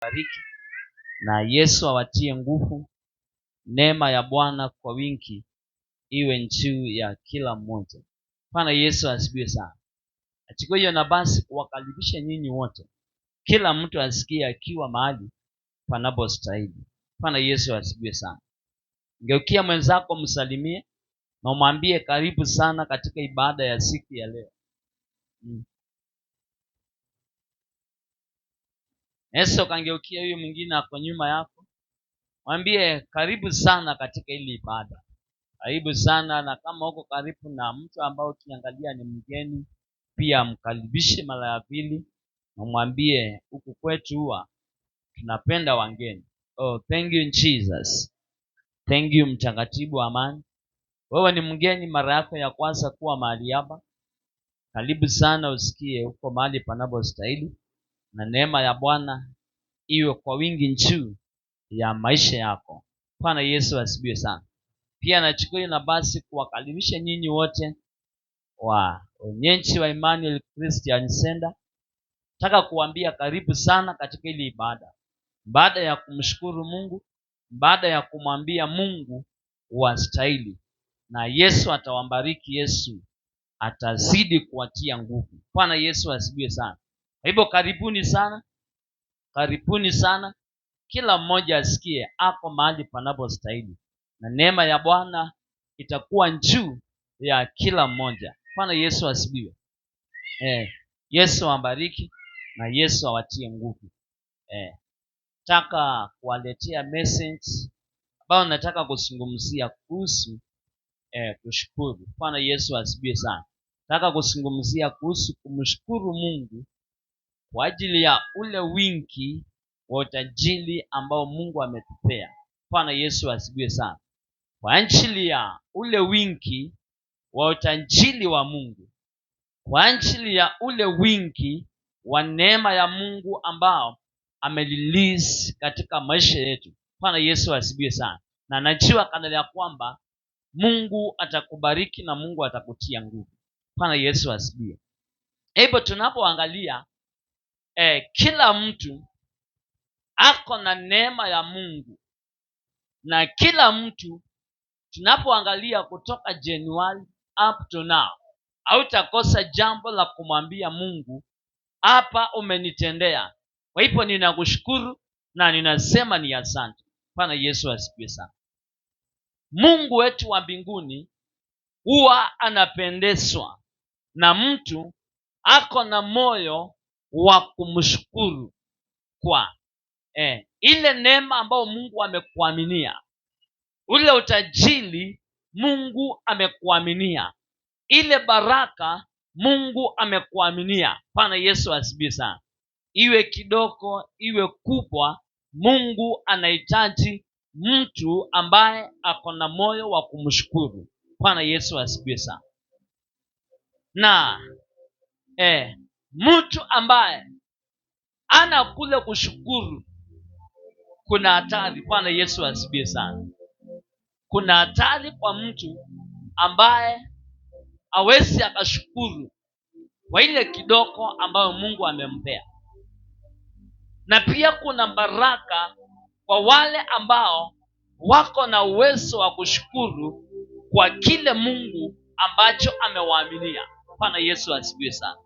Bariki na Yesu awatie nguvu. Neema ya Bwana kwa wingi iwe juu ya kila mmoja. Bwana Yesu asifiwe sana. Achukue hiyo nafasi kuwakaribisha nyinyi wote, kila mtu asikie akiwa mahali panapostahili. Bwana Yesu asifiwe sana. Ngeukia mwenzako, msalimie na umwambie karibu sana katika ibada ya siku ya leo. Yesu kangeukia huyo mwingine ako nyuma yako, mwambie karibu sana katika ile ibada. Karibu sana. Na kama uko karibu na mtu ambao ukiangalia ni mgeni, pia mkaribishe mara ya pili na mwambie huku kwetu huwa tunapenda wageni. Oh, thank you Jesus. Thank you mtakatifu wa amani. Wewe ni mgeni mara yako ya kwanza kuwa mahali hapa. Karibu sana, usikie uko mahali panapostahili na neema ya Bwana iwe kwa wingi juu ya maisha yako. Bwana Yesu asifiwe sana. Pia nachukua nafasi kuwakaribisha nyinyi wote wa wenyeji wa Emmanuel Christian Center. Nataka kuambia karibu sana katika ile ibada. Baada ya kumshukuru Mungu, baada ya kumwambia Mungu wastahili, na Yesu atawabariki, Yesu atazidi kuwatia nguvu. Bwana Yesu asifiwe sana. Kwa hivyo karibuni sana. Karibuni sana. Kila mmoja asikie hapo mahali panapostahili na neema ya Bwana itakuwa juu ya kila mmoja. Bwana Yesu asifiwe. Yesu awabariki na Yesu awatie nguvu. Nataka kuwaletea message ambayo nataka kuzungumzia kuhusu kushukuru. Bwana Yesu asifiwe sana. Nataka kuzungumzia kuhusu kumshukuru Mungu kwa ajili ya ule wingi wa utajiri ambao Mungu ametupea. Bwana Yesu asifiwe sana. Kwa ajili ya ule wingi wa utajiri wa Mungu, kwa ajili ya ule wingi wa neema ya Mungu ambao amerelease katika maisha yetu. Bwana Yesu asifiwe sana. Na najua kana ya kwamba Mungu atakubariki na Mungu atakutia nguvu. Bwana Yesu asifiwe. Hebu tunapoangalia kila mtu ako na neema ya Mungu, na kila mtu tunapoangalia kutoka January up to now, hautakosa jambo la kumwambia Mungu, hapa umenitendea. Kwa hivyo ninakushukuru na ninasema ni asante. Bwana Yesu asifiwe sana. Mungu wetu wa mbinguni huwa anapendezwa na mtu ako na moyo wa kumshukuru kwa ile neema ambayo Mungu amekuaminia, ule utajiri Mungu amekuaminia, ile baraka Mungu amekuaminia. Bwana Yesu asifiwe sana. Iwe kidogo iwe kubwa, Mungu anahitaji mtu ambaye ako na moyo wa kumshukuru. Bwana Yesu asifiwe sana. Na mtu ambaye ana kule kushukuru, kuna hatari. Bwana Yesu asifiwe sana. Kuna hatari kwa mtu ambaye hawezi akashukuru kwa ile kidogo ambayo Mungu amempea. Na pia kuna baraka kwa wale ambao wako na uwezo wa kushukuru kwa kile Mungu ambacho amewaaminia. Bwana Yesu asifiwe sana.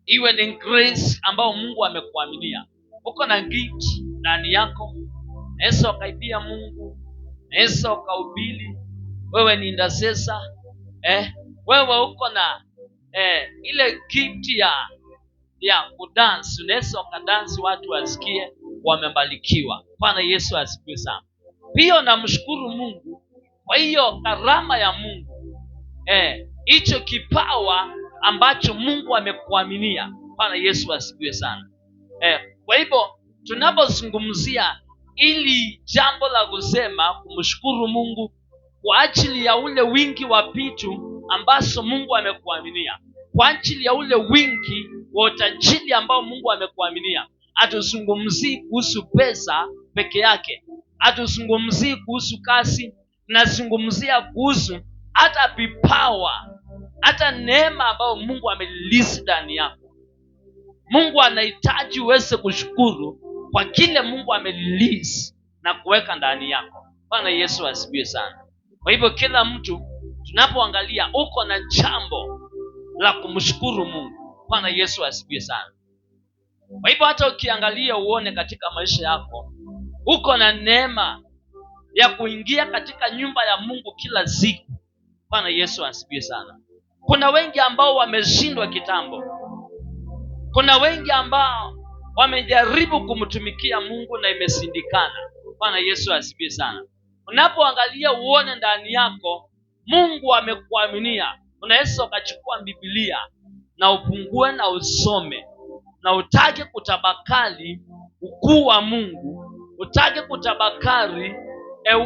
Iwe ni grace ambao Mungu amekuaminia. Uko na gift ndani yako, naweza ukaibia Mungu, naweza ukahubiri, wewe ni intercessor, wewe uko na ile gift ya kudance, unaweza ukadance watu wasikie wamebarikiwa. Bwana Yesu asifiwe sana. Pia namshukuru Mungu kwa hiyo karama ya Mungu, hicho kipawa ambacho Mungu amekuaminia. Bwana Yesu asifiwe sana. Kwa hivyo tunapozungumzia ili jambo la kusema kumshukuru Mungu kwa ajili ya ule wingi wa vitu ambazo Mungu amekuaminia, kwa ajili ya ule wingi wa utajiri ambao Mungu amekuaminia. Hatuzungumzii kuhusu pesa peke yake, hatuzungumzii kuhusu kazi, nazungumzia kuhusu hata vipawa, hata neema ambayo Mungu amelilisi ndani yako. Mungu anahitaji uweze kushukuru kwa kile Mungu amerelease na kuweka ndani yako. Bwana Yesu asifiwe sana. Kwa hivyo kila mtu tunapoangalia uko na jambo la kumshukuru Mungu. Bwana Yesu asifiwe sana. Kwa hivyo hata ukiangalia uone katika maisha yako uko na neema ya kuingia katika nyumba ya Mungu kila siku. Bwana Yesu asifiwe sana. Kuna wengi ambao wameshindwa kitambo. Kuna wengi ambao wamejaribu kumtumikia Mungu na imeshindikana. Bwana Yesu asifiwe sana. Unapoangalia uone ndani yako Mungu amekuaminia. Unaweza ukachukua Biblia na upungue na usome na utake kutabakari ukuu wa Mungu, utake kutabakari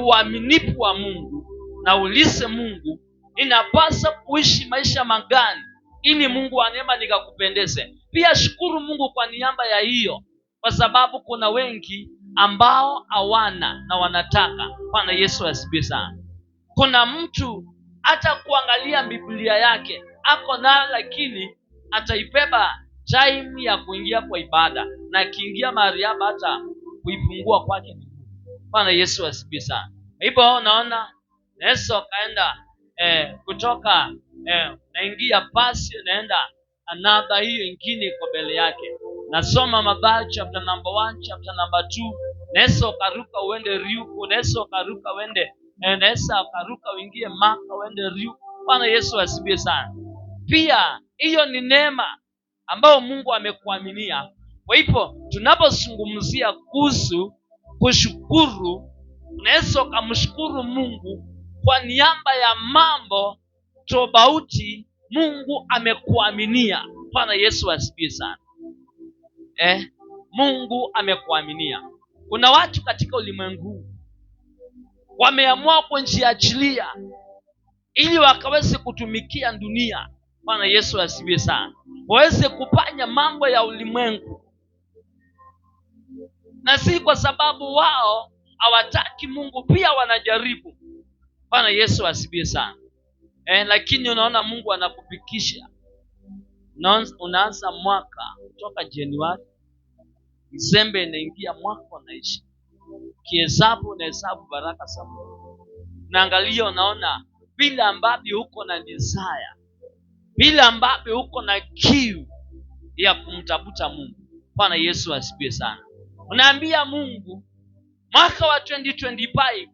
uaminifu wa Mungu, na ulise Mungu, inapasa kuishi maisha magani ili Mungu wa neema nikakupendeze. Pia shukuru Mungu kwa niaba ya hiyo, kwa sababu kuna wengi ambao hawana na wanataka. Bwana Yesu asifiwe sana. Kuna mtu hata kuangalia Biblia yake ako na, lakini ataibeba time ya kuingia kwa ibada, na akiingia mahali hapa hata kuipungua kwake. Bwana Yesu asifiwe sana. Hivyo unaona Yesu kaenda kutoka naingia pasi naenda another, hiyo ingine iko mbele yake. Nasoma Mathayo chapter number 1, chapter number 2. Yesu karuka uende Riuku, Yesu karuka uende Yesu karuka uingie Maka uende Riuku. Bwana Yesu asifiwe sana. Pia hiyo ni neema ambayo Mungu amekuaminia. Kwa hivyo tunapozungumzia kuhusu kushukuru, unaweza kumshukuru Mungu kwa niaba ya mambo tofauti Mungu amekuaminia. Bwana Yesu asifiwe sana. Mungu amekuaminia. Kuna watu katika ulimwengu wameamua kujiachilia ili wakaweze kutumikia dunia. Bwana Yesu asifiwe sana. Waweze kufanya mambo ya ulimwengu, na si kwa sababu wao hawataki Mungu, pia wanajaribu. Bwana Yesu asifiwe sana. Lakini unaona Mungu anakupikisha. Unaanza mwaka kutoka Januari, Disemba inaingia, mwaka unaisha. Kihesabu unahesabu baraka za Mungu. Naangalia unaona vile ambavyo uko na desire, vile ambavyo uko na kiu ya kumtafuta Mungu. Bwana Yesu asifiwe sana. Unaambia Mungu, mwaka wa 2025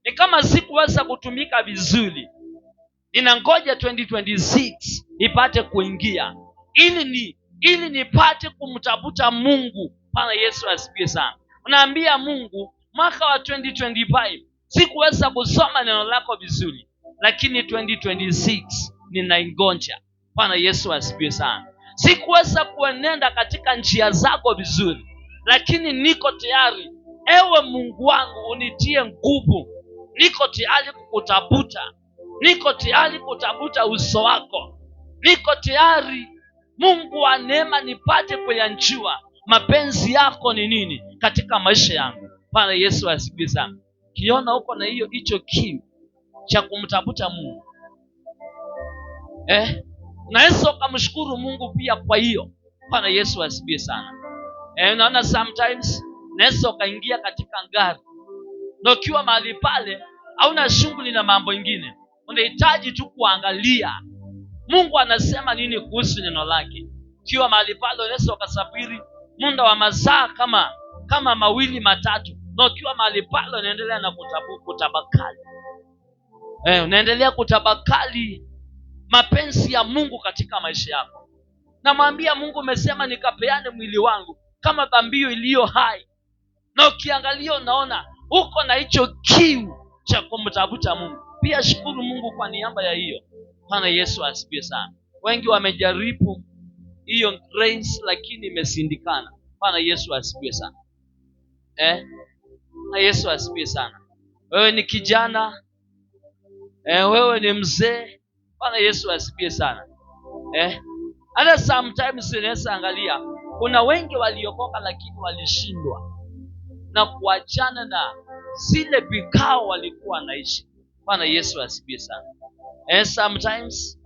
ni kama sikuweza kutumika vizuri, ninangoja 2026 ipate kuingia ili nipate kumtafuta Mungu. Bwana Yesu asifiwe sana. Unaambia Mungu, mwaka wa 2025 sikuweza kusoma neno lako vizuri, lakini 2026 ninaingoja. Bwana Yesu asifiwe sana. Sikuweza kuenenda katika njia zako vizuri, lakini niko tayari. Ewe Mungu wangu, unitie nguvu. Niko tayari kukutafuta. Niko tayari kutafuta uso wako. Niko tayari Mungu wa neema nipate kuyajua mapenzi yako ni nini katika maisha yangu. Bwana Yesu asifiwe sana. Kiona uko na hicho kiu cha kumtafuta Mungu, naweza kumshukuru Mungu pia kwa hiyo. Bwana Yesu asifiwe sana. Unaona sometimes naweza ukaingia katika gari na ukiwa mahali pale hauna shughuli na mambo mengine, unahitaji tu kuangalia Mungu anasema nini kuhusu neno lake. Ukiwa mahali pale unaweza ukasafiri muda wa masaa kama 2 3, na ukiwa mahali pale unaendelea na kutabakari. Unaendelea kutabakari mapenzi ya Mungu katika maisha yako. Namwambia Mungu, umesema nikapeane mwili wangu kama dhabihu iliyo hai. Na ukiangalia unaona uko na hicho kiu cha kumtafuta Mungu. Pia shukuru Mungu kwa niaba ya hiyo. Bwana Yesu asifiwe sana. Wengi wamejaribu hiyo grace lakini imeshindikana. Bwana Yesu asifiwe sana. Na Yesu asifiwe sana. Wewe ni kijana, wewe ni mzee. Bwana Yesu asifiwe sana. Hata sometimes unaweza angalia kuna wengi waliokoka lakini walishindwa na kuachana na zile vikao walikuwa naishi. Bwana Yesu asifiwe sana. Sometimes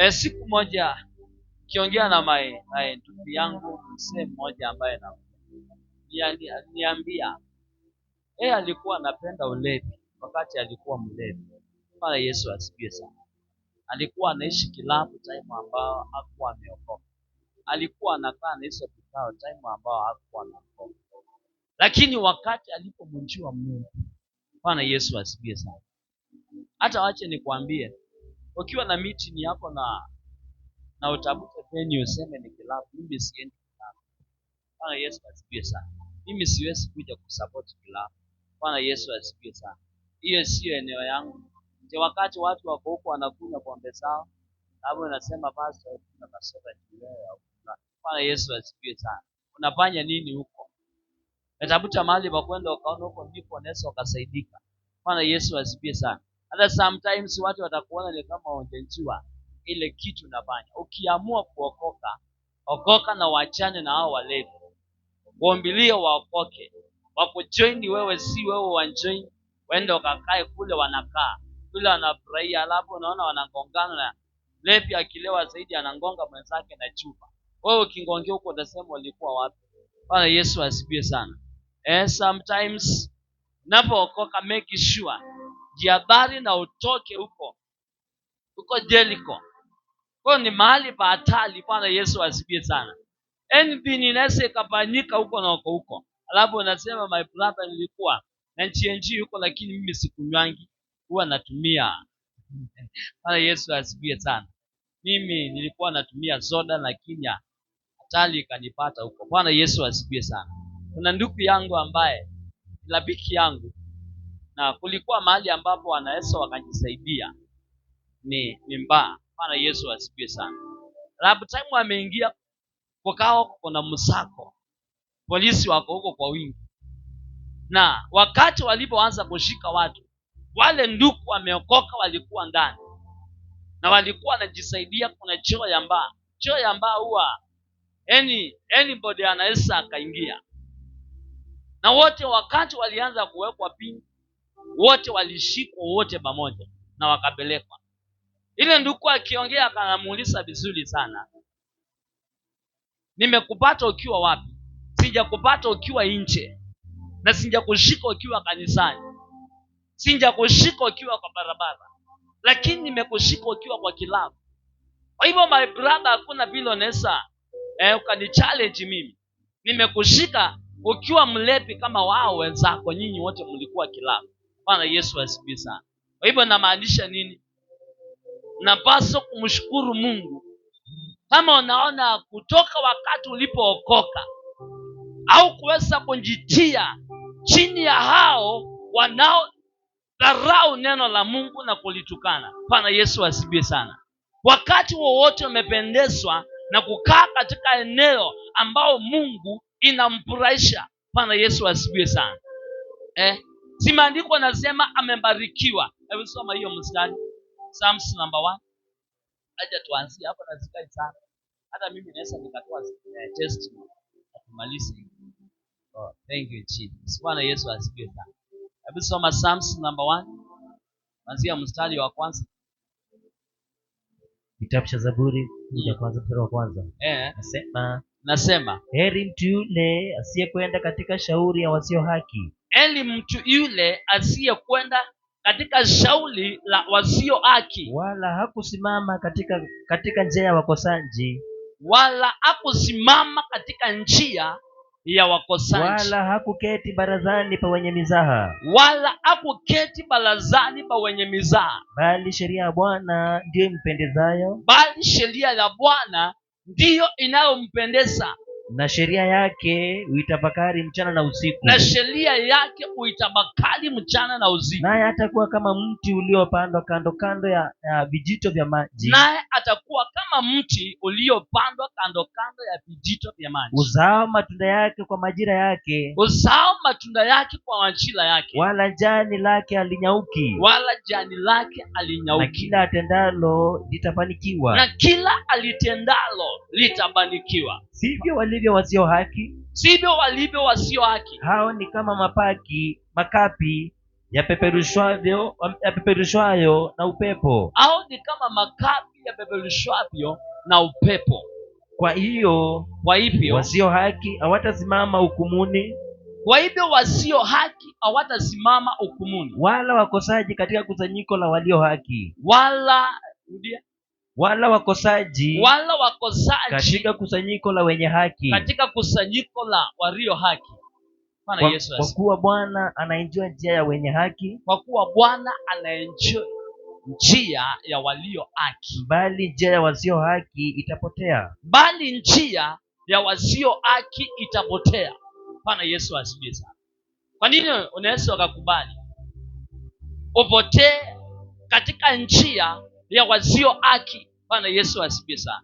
siku moja kiongea na ndugu yangu mzee mmoja ambaye aliniambia alikuwa anapenda ulevi wakati alikuwa mlevi. Bwana Yesu asifiwe sana. Alikuwa anaishi kilabu time ambao hakuwa ameokoka. Alikuwa anakaa na hizo vikao time ambao hakuwa ameokoka. Lakini wakati alipomjua Mungu, Bwana Yesu asifiwe sana. Hata wache nikwambie, ukiwa na meeting yako na utabute venue useme ni kilabu, mimi siendi kilabu. Bwana Yesu asifiwe sana. Mimi siwezi kuja kusupport kilabu. Bwana Yesu asifiwe sana. Hiyo sio eneo yangu. Je, wakati watu wako huko wanakunywa pombe zao, hapo unasema pastor kuna masoda kileo au kuna. Bwana Yesu asifiwe sana. Unafanya nini huko? Natafuta mahali pa kwenda ukaona huko ndipo unaweza ukasaidika. Bwana Yesu asifiwe sana. Hata sometimes watu watakuona ni kama hujajua ile kitu unafanya. Ukiamua kuokoka, okoka na wachane na hao walevi. Waombilie waokoke. Wakujoin wewe, si wewe wanjoin. Wende ukakae kule wanakaa. Kule wanafurahia, alafu unaona wanagongana na levi akilewa zaidi anangonga mwenzake na chupa. Wewe ukingongea huko utasema walikuwa wapi? Bwana Yesu asifiwe sana. Sometimes unapookoka make sure jihabari na utoke huko Jericho. Kwa ni mahali pa hatari. Bwana Yesu asifiwe sana. Anything inaweza ikafanyika huko na huko. Alafu unasema my brother nilikuwa na NG huko lakini mimi sikunywangi, huwa natumia. Bwana Yesu asifiwe sana. Mimi nilikuwa natumia soda lakini hatari ikanipata huko. Bwana Yesu asifiwe sana. Kuna ndugu yangu ambaye rafiki yangu na kulikuwa mahali ambapo wanaweza wakajisaidia ni mbaya. Bwana Yesu asifiwe sana. Alafu time ameingia kwa kuna msako. Polisi wako huko kwa wingi. Na wakati walipoanza kushika watu, wale ndugu wameokoka walikuwa ndani. Na walikuwa wanajisaidia kuna choo ya mbaa. Choo ya mbaa huwa anybody anaweza akaingia. Na wote wakati walianza kuwekwa pini, wote walishikwa wote pamoja na wakapelekwa. Ile ndugu akiongea akanamuuliza vizuri sana. Nimekupata ukiwa wapi? Sijakupata ukiwa nje. Na sijakushika ukiwa kanisani. Sijakushika ukiwa kwa barabara. Lakini nimekushika ukiwa kwa kilabu. Kwa hivyo my brother, hakuna vile unaweza ukanichallenge mimi. Nimekushika ukiwa mlevi kama wao wenzako, nyinyi wote mlikuwa kilabu. Bwana Yesu asifiwe sana. Kwa hivyo namaanisha nini? Napaswa kumshukuru Mungu. Kama unaona kutoka wakati ulipookoka au kuweza kujitia chini ya hao wanaodharau neno la Mungu na kulitukana. Bwana Yesu asifiwe sana. Wakati wowote umependezwa na kukaa katika eneo ambao Mungu inamfurahisha. Bwana Yesu asifiwe sana. Si maandiko nasema amebarikiwa. Hebu soma hiyo mstari. Psalms number 1. Acha tuanzie hapa na zikai sana. Hata mimi naweza nikatoa testimony na kumaliza. Thank you Jesus. Bwana Yesu asifiwe sana. Hebu soma Psalms number 1. Kuanzia mstari wa kwanza. Kitabu cha Zaburi ya kwanza mstari wa kwanza. Nasema heri mtu yule asiyekwenda katika shauri ya wasio haki. Heri mtu yule asiyekwenda katika shauri la wasio haki. Wala hakusimama katika njia ya wakosaji. Wala hakusimama katika njia ya wakosaji. Wala hakuketi barazani pa wenye mizaha. Wala hakuketi barazani pa wenye mizaha. Bali sheria ya Bwana ndiyo impendezayo. Bali sheria ya Bwana ndiyo inayompendeza. Na sheria yake uitafakari mchana na usiku. Na sheria yake uitafakari mchana na usiku. Naye atakuwa kama mti uliopandwa kando ya vijito vya maji. Naye atakuwa kama mti uliopandwa kando ya vijito vya maji. Uzao matunda yake kwa majira yake. Uzao matunda yake kwa majira yake. Wala jani lake halinyauki. Wala jani lake halinyauki. Na kila atendalo litafanikiwa. Na kila alitendalo litafanikiwa. Sivyo walivyo wasio haki. Sivyo walivyo wasio haki. Hao ni kama makapi yapeperushwayo na upepo. Hao ni kama makapi yapeperushwayo na upepo. Kwa hiyo Kwa hivyo wasio haki hawatasimama hukumuni, wasio haki hawatasimama hukumuni, wala wakosaji katika kusanyiko la walio haki, wala wakosaji katika kusanyiko la wenye haki, katika kusanyiko la walio haki. Bwana Yesu kwa asifiwe. kuwa Bwana anaenjoy njia ya wenye haki, Kwa kuwa Bwana anaenjoy njia ya walio haki, bali njia ya wasio haki itapotea. bali njia ya wasio haki itapotea. Bwana Yesu asifiwe sana. Kwa nini unaweza ukakubali upotee katika njia ya wasio haki? Bwana Yesu asifiwe sana.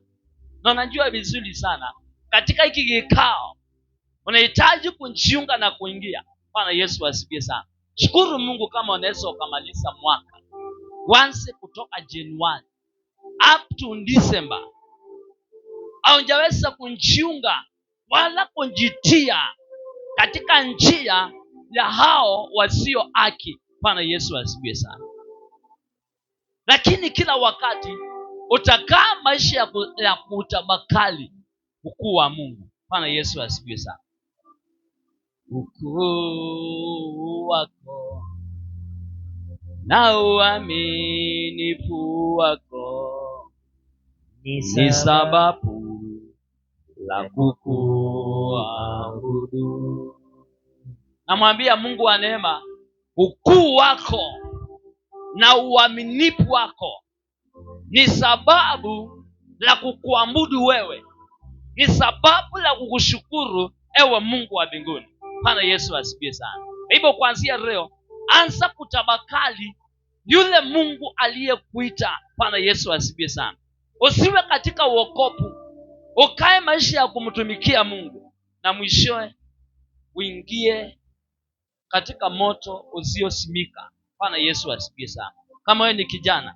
Na unajua vizuri sana katika hiki kikao unahitaji kujiunga na kuingia. Bwana Yesu asifiwe sana. Shukuru Mungu kama unaweza ukamaliza mwaka once kutoka January up to December haujaweza kujiunga wala kujitia katika njia ya hao wasio haki. Bwana Yesu asifiwe sana. Lakini kila wakati utakaa maisha ya kutabakali ukuu wa Mungu. Bwana Yesu asifiwe sana. Ukuu wako na uaminifu wako ni sababu la kukuabudu. Namwambia Mungu wa neema, ukuu wako na uaminifu wako ni sababu la kukuabudu wewe, ni sababu la kukushukuru ewe Mungu wa mbinguni. Bwana Yesu asifiwe sana. Hivyo kuanzia leo anza kutabakali yule Mungu aliyekuita. Bwana Yesu asifiwe sana. Usiwe katika wokovu ukae maisha ya kumtumikia Mungu na mwishowe uingie katika moto usiosimika. Bwana Yesu asifiwe sana. Kama wewe ni kijana,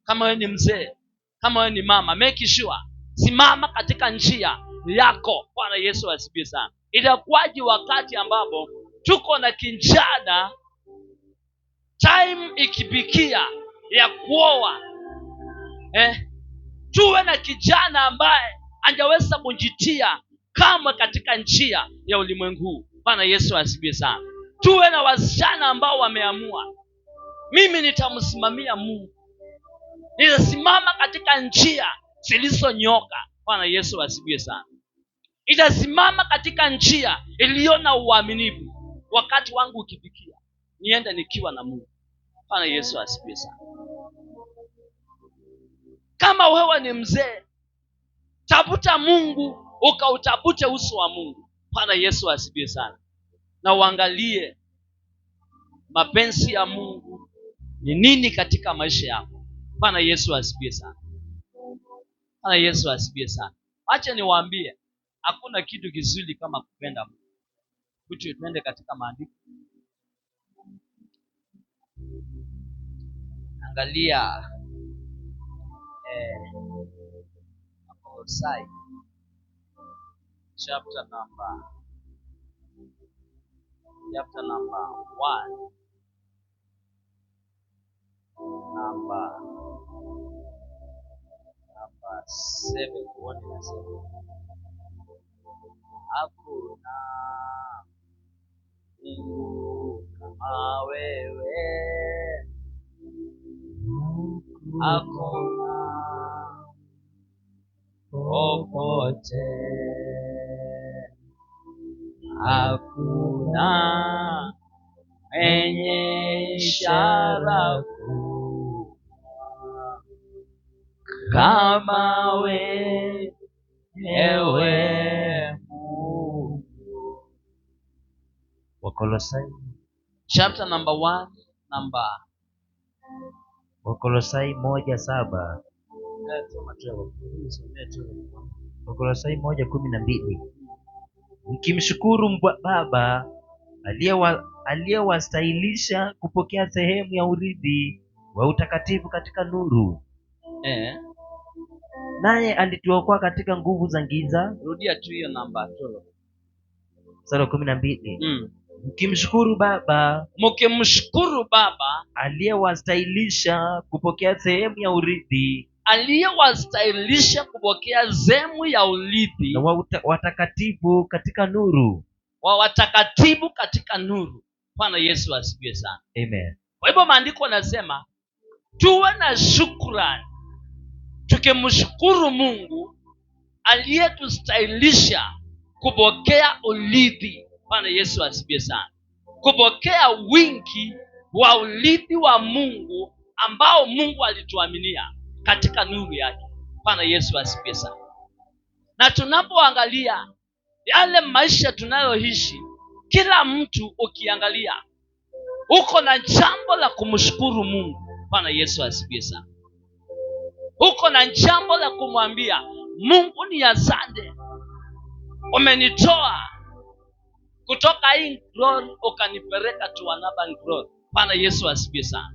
kama wewe ni mzee, kama wewe ni mama, make sure simama katika njia yako. Bwana Yesu asifiwe sana. Itakuwaje wakati ambapo tuko na kijana, time ikipikia ya kuoa, tuwe na kijana ambaye hajaweza kujitia kama katika njia ya ulimwengu. Bwana Yesu asifiwe sana. Tuwe na wasichana ambao wameamua, mimi nitamsimamia Mungu, nitasimama katika njia zilizonyoka. Bwana Yesu asifiwe sana. Itasimama katika njia iliyo na uaminifu. Wakati wangu ukifikia, niende nikiwa na Mungu. Bwana Yesu asifiwe sana. Kama wewe ni mzee, tafuta Mungu, ukautafute uso wa Mungu. Bwana Yesu asifiwe sana. Na uangalie mapenzi ya Mungu ni nini katika maisha yako. Bwana Yesu asifiwe sana. Bwana Yesu asifiwe sana. Acha niwaambie, hakuna kitu kizuri kama kupenda Mungu. Twende katika maandiko. Angalia Kolosai chapter number 1 number 7. What did I say? Hakuna Mungu kama wewe, hakuna popote, hakuna mwenye ishara kubwa kama wewe Mungu. Wakolosai Chapter number 1 Wakolosai 1:7. Wakolosai 1:12. Mkimshukuru Baba aliyewastahilisha kupokea sehemu ya urithi wa utakatifu katika nuru, naye alituokoa katika nguvu za giza. Rudia tu hiyo namba 12. Sura 12. Mkimshukuru Baba aliyewastahilisha kupokea sehemu ya urithi aliyewastahilisha kupokea sehemu ya urithi na watakatifu katika nuru. wa watakatifu katika nuru. Bwana Yesu asifiwe sana. Amen. Kwa hivyo maandiko yanasema tuwe na shukrani, tukimshukuru Mungu aliyetustahilisha kupokea urithi. Bwana Yesu asifiwe sana. Kupokea wingi wa urithi wa Mungu ambao Mungu alituaminia katika nuru yake. Bwana Yesu asifiwe sana. Na tunapoangalia yale maisha tunayoishi, kila mtu ukiangalia uko na jambo la kumshukuru Mungu. Bwana Yesu asifiwe sana. Uko na jambo la kumwambia Mungu, ni asante, umenitoa kutoka hii glory ukanipeleka to another glory. Bwana Yesu asifiwe sana.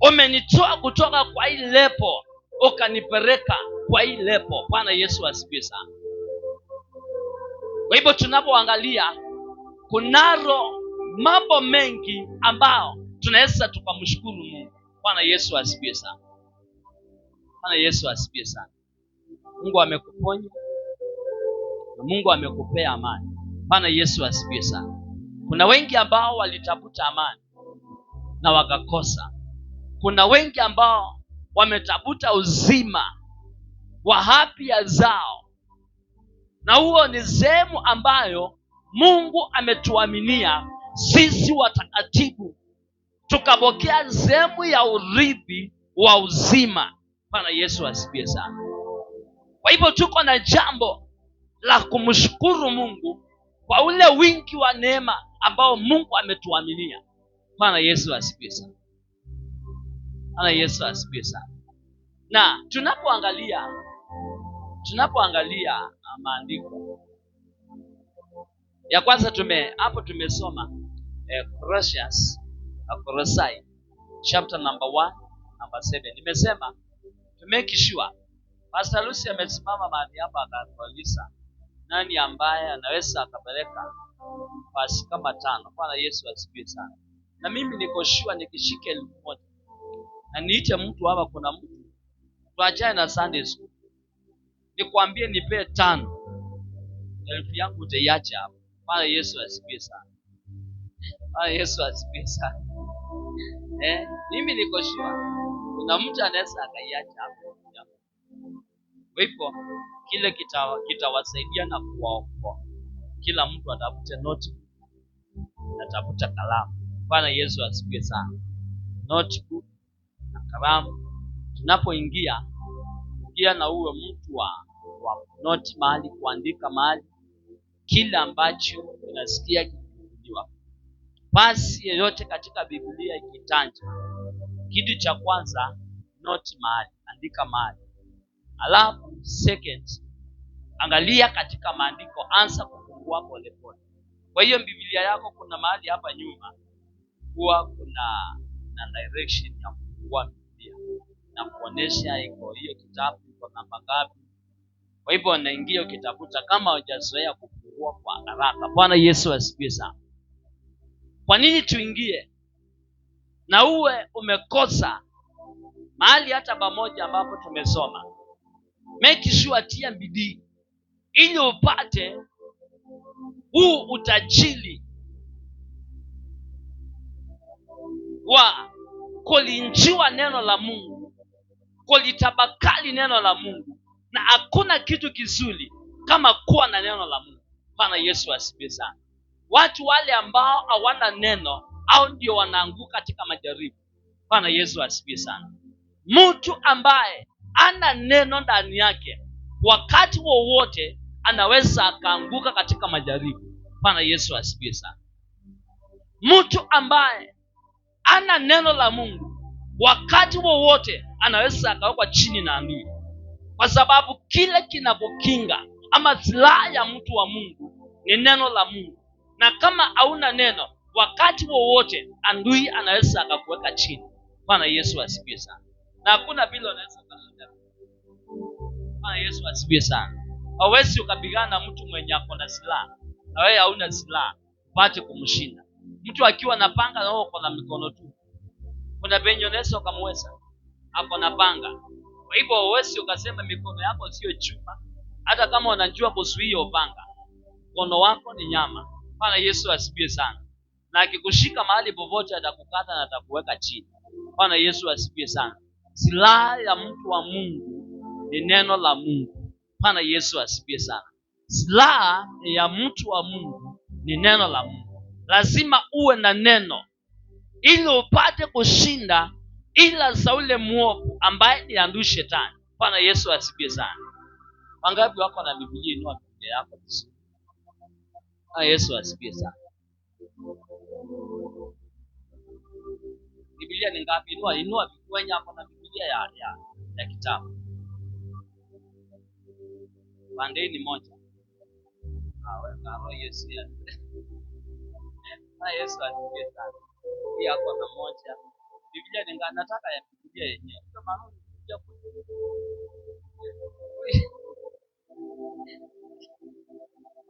Umenitoa kutoka kwa hii lepo ukanipeleka kwa hii lepo. Bwana Yesu asifiwe sana. Kwa hivyo tunapoangalia, kunaro mambo mengi ambao tunaweza tukamshukuru Mungu. Bwana Yesu asifiwe sana. Bwana Yesu asifiwe sana. Mungu amekuponya na Mungu amekupea amani. Bwana Yesu asifiwe sana. Kuna wengi ambao walitafuta amani na wakakosa. Kuna wengi ambao wametafuta uzima wa afya zao, na huo ni sehemu ambayo Mungu ametuaminia sisi watakatifu tukapokea sehemu ya urithi wa uzima. Bwana Yesu asifiwe sana. Kwa hivyo tuko na jambo la kumshukuru Mungu kwa ule wingi wa neema ambao Mungu ametuaminia. Bwana Yesu asifiwe sana. Bwana Yesu asifiwe sana. Na tunapoangalia maandiko ya kwanza tumesoma Colossae chapter number 1 number 7. Nimesema to make sure Pastor Lucy amesimama mahali hapa akatuuliza nani ambaye anaweza akapeleka basi kama 5. Bwana Yesu asifiwe sana. Na mimi niko sure nikishike 1,000 na niite mtu hapa, kuna mtu tuachane na Sunday school, nikwambie nipe 5, 1,000 yangu utaiacha hapo. Bwana Yesu asifiwe sana. Bwana Yesu asifiwe sana. Mimi niko sure kuna mtu anaweza akaiacha hapo. Kwa hivyo kile kitawasaidia na kuwaokoa. Kila mtu atafute notebook, atafuta kalamu. Bwana Yesu asifiwe sana. Notebook na kalamu. Tunapoingia na uwe mtu wa note mahali, kuandika mahali kila ambacho unasikia kikirudiwa. Basi yeyote katika Biblia ikitanja, kitu cha kwanza note mahali, andika mahali. Alafu second, angalia katika maandiko, anza kufungua polepole. Kwa hiyo Biblia yako kuna mahali hapa nyuma huwa kuna na direction ya kufungua Biblia na kuonesha iko hiyo kitabu iko namba ngapi. Kwa hivyo unaingia ukitafuta, kama hujazoea kufungua kwa haraka. Bwana Yesu asifiwe sana. Kwa nini tuingie na uwe umekosa mahali hata pamoja ambapo tumesoma? Make sure tia bidii ili upate huu utajiri wa kulinjua neno la Mungu, kulitabakali neno la Mungu. Na hakuna kitu kizuri kama kuwa na neno la Mungu. Bwana Yesu asifiwe sana. Watu wale ambao hawana neno au ndio wanaanguka katika majaribu. Bwana Yesu asifiwe sana. Mtu ambaye ana neno ndani yake, wakati wowote anaweza akaanguka katika majaribu. Bwana Yesu asifiwe sana. Mtu ambaye ana neno la Mungu, wakati wowote anaweza akawekwa chini na adui, kwa sababu kile kinapokinga ama silaha ya mtu wa Mungu ni neno la Mungu. Na kama hauna neno, wakati wowote adui anaweza akakuweka chini. Bwana Yesu asifiwe sana. Na hakuna vile unaweza kushinda. Bwana Yesu asifiwe sana. Hawezi ukapigana na mtu mwenye ako na silaha na wewe hauna silaha upate kumshinda. Mtu akiwa na panga na wewe uko na mikono tu, kuna penye unaweza ukamweza, ako na panga. Kwa hivyo huwezi ukasema mikono yako sio chuma. Hata kama unajua kuzuia upanga, mkono wako ni nyama. Bwana Yesu asifiwe sana. Na akikushika mahali popote atakukata na atakuweka chini. Bwana Yesu asifiwe sana. Silaha ya mtu wa Mungu ni neno la Mungu. Bwana Yesu asifiwe sana. Silaha ya mtu wa Mungu ni neno la Mungu. Lazima uwe na neno ili upate kushinda ila za ule mwovu ambaye ni adui shetani. Bwana Yesu asifiwe sana. Wangapi wako na Biblia? Inua Biblia yako vizuri. Yesu asifiwe sana. Biblia ni ngapi? Inua Biblia yako na Biblia ya kitabu. Pande ni moja. Wewe Yesu ya. Yesu asifiwe sana. Hii yako na moja. Biblia ni ngapi? Nataka ya Biblia yenyewe. Kwa maana Biblia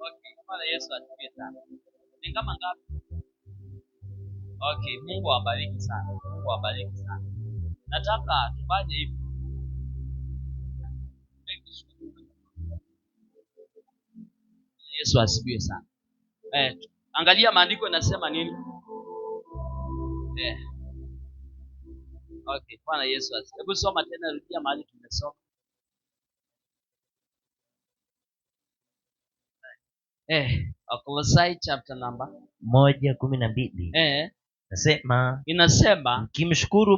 Okay, Bwana Yesu asifiwe sana. Ni kama ngapi? Okay, Mungu awabariki sana. Mungu awabariki sana. Nataka tufanye hivi. Yesu asifiwe sana. Angalia maandiko yanasema nini? Okay, Bwana Yesu asifiwe. Hebu soma tena, rudia mahali tumesoma. Kolosai chapter number 1:12. Inasema mkimshukuru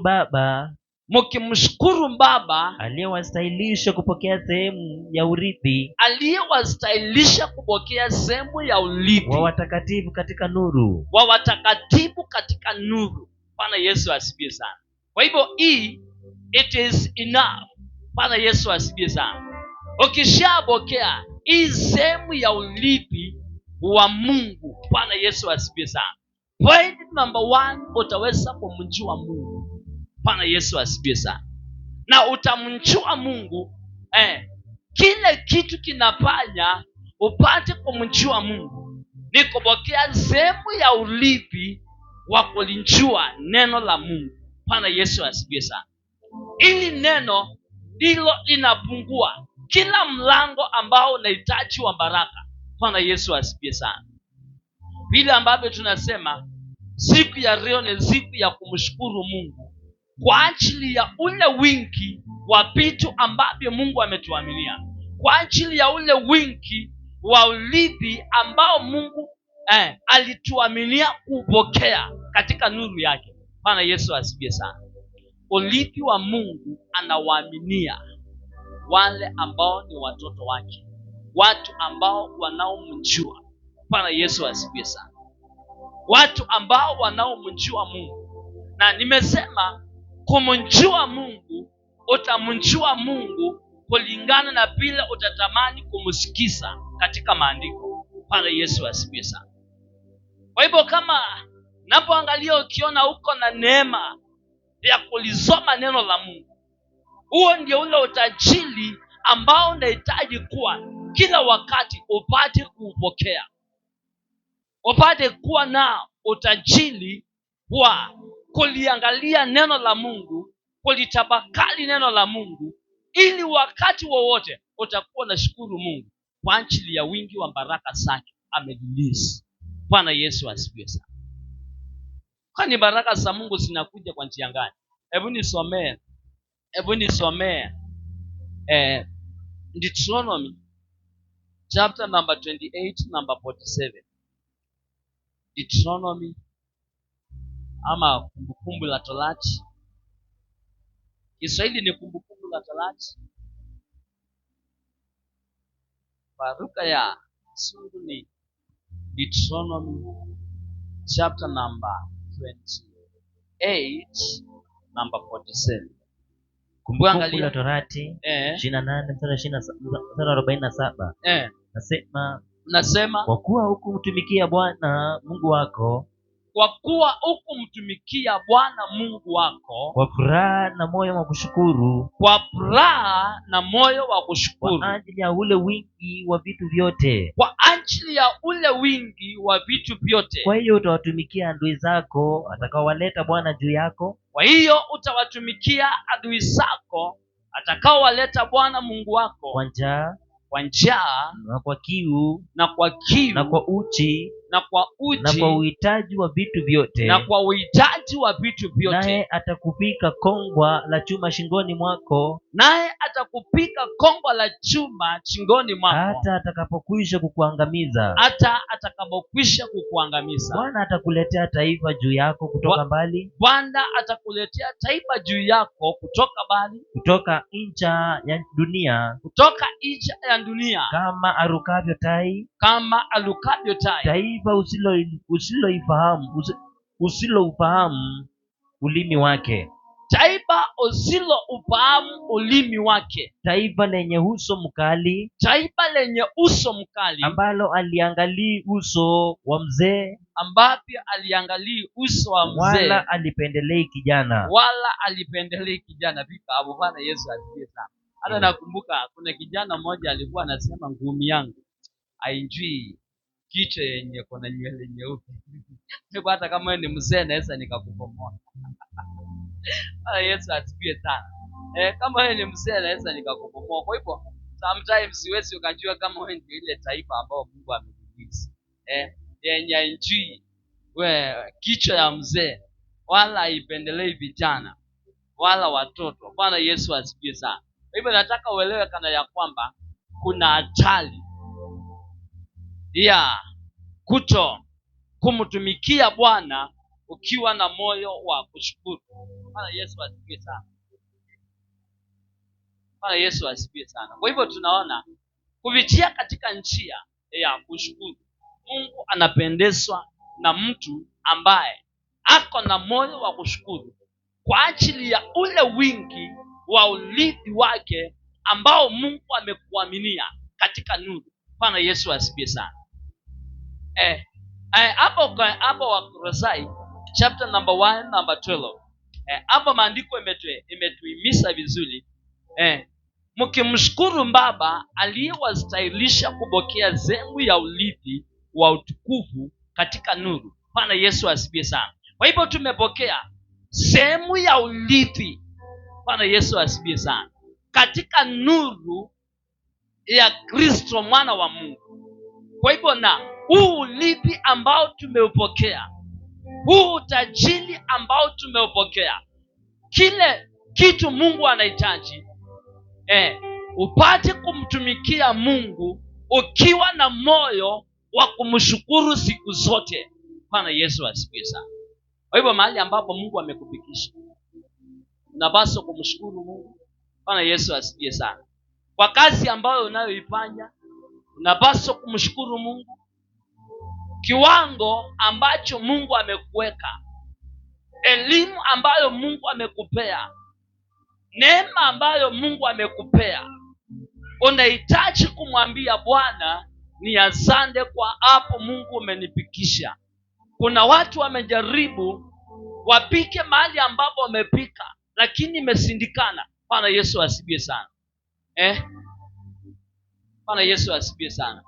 Baba aliyewastahilisha kupokea sehemu ya urithi wa watakatifu katika nuru. Bwana Yesu asifiwe sana. Kwa hivyo it is enough. Bwana Yesu asifiwe sana. Ukishabokea hii sehemu ya urithi wa Mungu, Bwana Yesu asifiwe sana. Point number 1, utaweza kumjua Mungu. Bwana Yesu asifiwe sana. Na utamjua Mungu, kile kitu kinafanya upate kumjua Mungu ni kupokea sehemu ya urithi wa kulijua neno la Mungu. Bwana Yesu asifiwe sana. Ili neno ndilo linafungua kila mlango ambao unahitaji wa baraka. Bwana Yesu asifiwe sana. Vile ambavyo tunasema siku ya leo ni siku ya kumshukuru Mungu kwa ajili ya ule wingi wa vitu ambavyo Mungu ametuaminia, kwa ajili ya ule wingi wa urithi ambao Mungu alituaminia kupokea katika nuru yake. Bwana Yesu asifiwe sana. Urithi wa Mungu anawaaminia wale ambao ni watoto wake, watu ambao wanaomjua. Bwana Yesu asifiwe sana. Watu ambao wanaomjua Mungu. Na nimesema kumjua Mungu, utamjua Mungu kulingana na vile utatamani kumsikiza katika maandiko. Bwana Yesu asifiwe sana. Kwa hivyo kama napoangalia ukiona uko na neema ya kulisoma neno la Mungu, huo ndio ule utajiri ambao unahitaji kuwa kila wakati upate kuupokea. Upate kuwa na utajiri wa kuliangalia neno la Mungu, kulitabakali neno la Mungu, ili wakati wowote utakuwa na shukuru Mungu kwa ajili ya wingi wa baraka zake amerelease. Bwana Yesu asifiwe sana. Kwani baraka za Mungu zinakuja kwa njia gani? Hebu nisomee Deuteronomy chapter number 28 number 47. Deuteronomy ama kumbukumbu la Torati. Kiswahili ni kumbukumbu la Torati. Baruka ya sungu ni Deuteronomy chapter number 28 number 47. Kumbukumbu la Torati 28:47. Nasema kwa kuwa hukumtumikia Bwana Mungu wako kwa furaha na moyo wa kushukuru, kwa ajili ya ule wingi wa vitu vyote, kwa hiyo utawatumikia adui zako atakaowaleta Bwana juu yako. atakaowaleta Bwana Mungu wako kwa njaa kwa njaa na kwa kiu na kwa kiu na kwa uchi na kwa na kwa uji uhitaji wa vitu vyote, na kwa uhitaji wa vitu vyote, naye atakupika kongwa la chuma shingoni mwako, naye atakupika kongwa la chuma shingoni mwako, hata atakapokwisha kukuangamiza. hata atakapokwisha kukuangamiza. Bwana atakuletea taifa juu yako kutoka mbali, Bwana atakuletea taifa juu yako kutoka mbali, kutoka ncha ya dunia, kutoka ncha ya dunia, kama arukavyo tai, kama alukavyo tai, taifa usiloufahamu ulimi wake, taifa usiloufahamu ulimi wake, taifa lenye uso mkali, taifa lenye uso mkali, ambalo aliangalii uso wa mzee, ambavyo aliangalii uso wa mzee, wala alipendelei kijana. wala alipendelei kijana. Vika hapo. Bwana Yesu asifiwe sana. Hata nakumbuka kuna kijana mmoja alikuwa anasema ngumi yangu haijui kichwa yenye kuna nywele nyeupe. Sasa hata kama wewe ni mzee naweza nikakupomoa. Bwana Yesu asifiwe sana. Kama wewe ni mzee naweza nikakupomoa. Kwa hivyo sometimes siwezi ukajua kama wewe ndio ile taifa ambao Mungu amekuishi. Yenye haijui kichwa ya mzee, wala haipendelei vijana wala watoto. Bwana Yesu asifiwe sana. Kwa hivyo nataka uelewe kana ya kwamba kuna hatari ya kuto kumtumikia Bwana ukiwa na moyo wa kushukuru. Bwana Yesu asifiwe sana. Bwana Yesu asifiwe sana. Kwa hivyo tunaona kupitia katika njia ya kushukuru, Mungu anapendezwa na mtu ambaye ako na moyo wa kushukuru kwa ajili ya ule wingi wa urithi wake ambao Mungu amekuaminia katika nuru. Bwana Yesu asifiwe sana. Hapo Wakolosai chapter number 1 number 12. Hapo maandiko imetuhimiza vizuri. Mkimshukuru Baba aliyewastahilisha kupokea sehemu ya urithi wa utukufu katika nuru. Bwana Yesu asifiwe sana. Kwa hivyo tumepokea sehemu ya urithi. Bwana Yesu asifiwe sana. Katika nuru ya Kristo mwana wa Mungu. Kwa hivyo na huu urithi ambao tumeupokea, huu utajiri ambao tumeupokea, kile kitu Mungu anahitaji upate kumtumikia Mungu ukiwa na moyo wa kumshukuru siku zote. Bwana Yesu asifiwe sana. Kwa hivyo mahali ambapo Mungu amekufikisha, unapaswa kumshukuru Mungu. Bwana Yesu asifiwe sana. Kwa kazi ambayo unayoifanya, unapaswa kumshukuru Mungu. Kiwango ambacho Mungu amekuweka, elimu ambayo Mungu amekupea, neema ambayo Mungu amekupea, unahitaji kumwambia Bwana ni asante kwa hapo Mungu umenifikisha. Kuna watu wamejaribu wapike mahali ambapo wamepika, lakini imeshindikana. Bwana Yesu asifiwe sana. Bwana Yesu asifiwe sana.